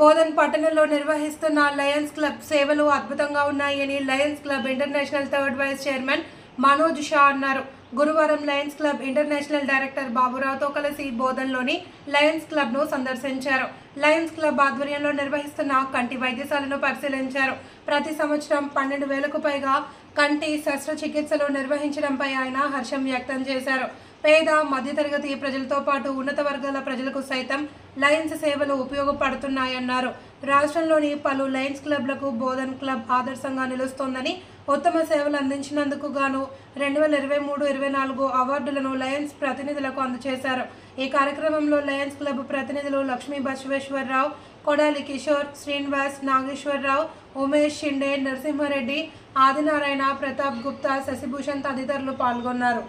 బోధన్ పట్టణంలో నిర్వహిస్తున్న Lions club సేవలు అద్భుతంగా ఉన్నాయని Lions Club International third vice chairman Manoj Shah అన్నారు. గురువారం లయన్స్ క్లబ్ ఇంటర్నేషనల్ డైరెక్టర్ బాబురావుతో కలిసి బోధన్లోని లయన్స్ క్లబ్ను సందర్శించారు. లయన్స్ క్లబ్ ఆధ్వర్యంలో నిర్వహిస్తున్న కంటి వైద్యశాలను పరిశీలించారు. ప్రతి సంవత్సరం 12,000కు పైగా కంటి శస్త్రచికిత్సలు నిర్వహించడంపై ఆయన హర్షం వ్యక్తం చేశారు. పేద మధ్యతరగతి ప్రజలతో పాటు ఉన్నత వర్గాల ప్రజలకు సైతం లయన్స్ సేవలు ఉపయోగపడుతున్నాయన్నారు. రాష్ట్రంలోని పలు లయన్స్ క్లబ్లకు బోధన్ క్లబ్ ఆదర్శంగా నిలుస్తోందని, ఉత్తమ సేవలు అందించినందుకు గాను 2023-24 అవార్డులను లయన్స్ ప్రతినిధులకు అందజేశారు. ఈ కార్యక్రమంలో లయన్స్ క్లబ్ ప్రతినిధులు లక్ష్మీ బసవేశ్వరరావు, కొడాలి కిషోర్, శ్రీనివాస్, నాగేశ్వరరావు, ఉమేష్ షిండే, నరసింహారెడ్డి, ఆదినారాయణ, ప్రతాప్ గుప్తా, శశిభూషణ్ తదితరులు పాల్గొన్నారు.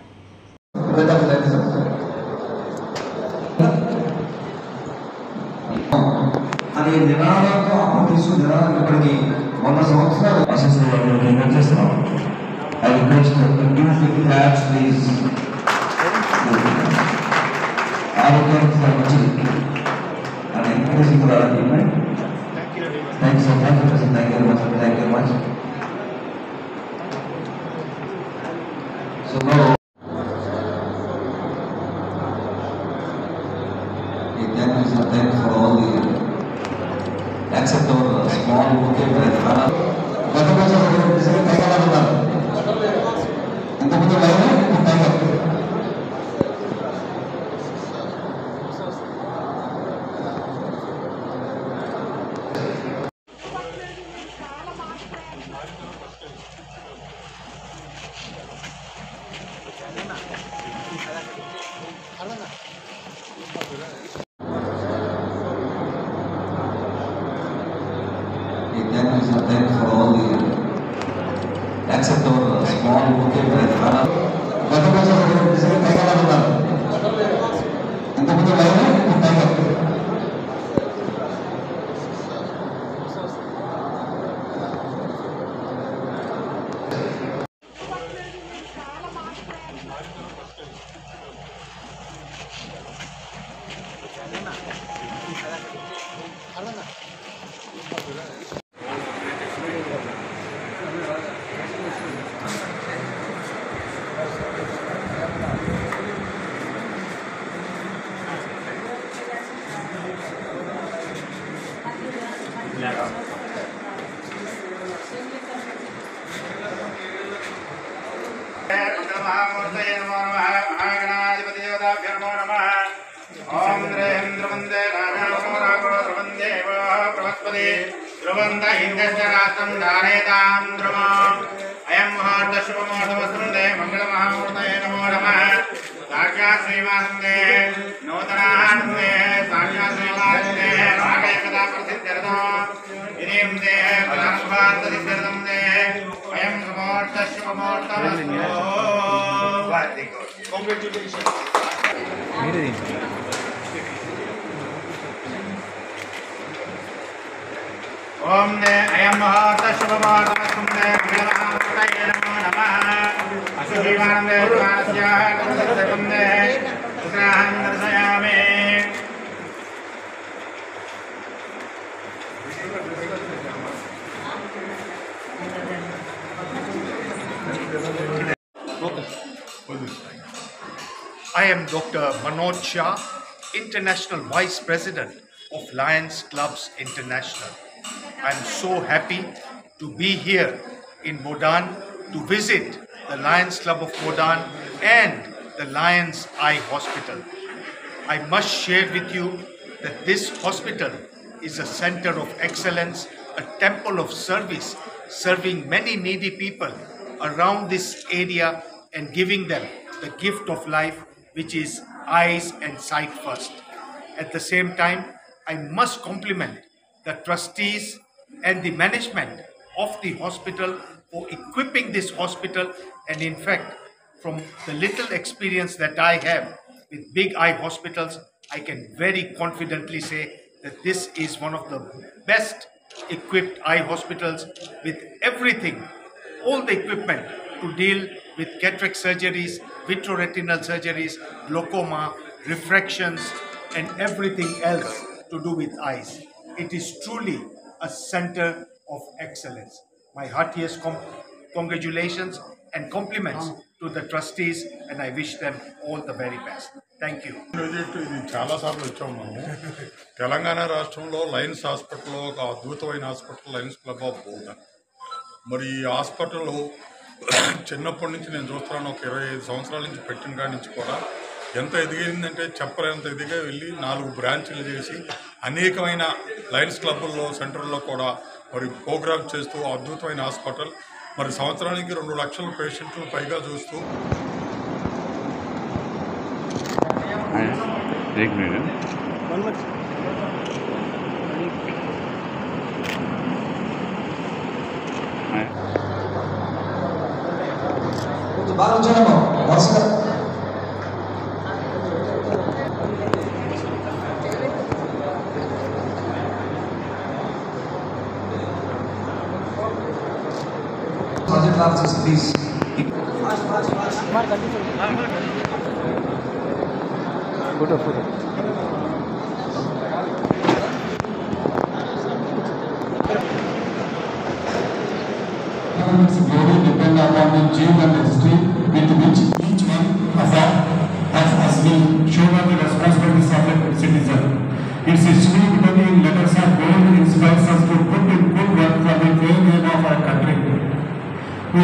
అది నినాదంతో అమలు తీసుకుని నినాదం ఇప్పటికి 100 సంవత్సరాలు చేస్తున్నాం. I request you claps please. ఆరోగ్యానికి మంచిది అని ఎంకరేజింగ్ కూడా thank you sir, thank you very much. So thank you for all the accept our small bouquet గత సంవత్సరం ఉన్నారు ఇంతకుముందు thank you for all the accept our small bouquet గత సంవత్సరం ఉన్నారు ఇంతకుముందు అయం ముహూర్త శుభముహూర్తమస్తు మంగళమహామూర్తయే నమో నమః. సాక్షాత్ శ్రీవాసందే నూతనానందే సాక్షాత్ శ్రీవాసందే రాగేకదా ప్రసిద్ధ్యర్థం ఇదీం దే పరమభారత సిద్ధ్యర్థం దే అయం ముహూర్త శుభముహూర్తమస్తు. ఓం దే అయం ముహూర్త శుభముహూర్తమస్తు మంగళమహామూర్తయే నమో నమః. అశుభీమానందే శుభాస్య కమలసకం they ఉగ్రహం దర్శయామి. I am Dr. Manoj Shah, International Vice President of Lions Clubs International. I am so happy to be here in Bodan to visit the Lions Club of Bodan and the Lions Eye Hospital. I must share with you that this hospital is a center of excellence, a temple of service, serving many needy people around this area and giving them the gift of life, which is eyes and sight first. At the same time, I must compliment the trustees and the management of the hospital for equipping this hospital, and in fact, from the little experience that I have with big eye hospitals, I can very confidently say that this is one of the best equipped eye hospitals with everything, all the equipment to deal with cataract surgeries, vitreoretinal surgeries, glaucoma, refractions, and everything else to do with eyes. It is truly a center of excellence. My heartiest congratulations and compliments to the trustees, and I wish them all the very best. Thank you. Project ఇది చాలాసార్లు వచ్చాము మేము. తెలంగాణ రాష్ట్రంలో Lions హాస్పిటల్లో ఒక అద్భుతమైన hospital Lions club of Bodhan. మరి ఈ హాస్పిటల్లో చిన్నప్పటి నుంచి నేను చూస్తున్నాను, ఒక 25 సంవత్సరాల నుంచి పెట్టిన కాడి నుంచి కూడా ఎంత ఎదిగిందంటే చెప్పలేనంత ఎదిగా వెళ్ళి 4 బ్రాంచ్లు చేసి అనేకమైన లయన్స్ క్లబ్బుల్లో సెంటర్లో కూడా మరి ప్రోగ్రామ్ చేస్తూ అద్భుతమైన హాస్పిటల్. మరి సంవత్సరానికి 2 లక్షల పేషెంట్లు పైగా చూస్తూ బాగా వచ్చాను వరుసగా Project officers, please. Governments very depend upon the gene and history with which each one of us will show up the responsibilities of a citizen. Its history written in letters of gold inspires us to put in good work for the fair name of our country. We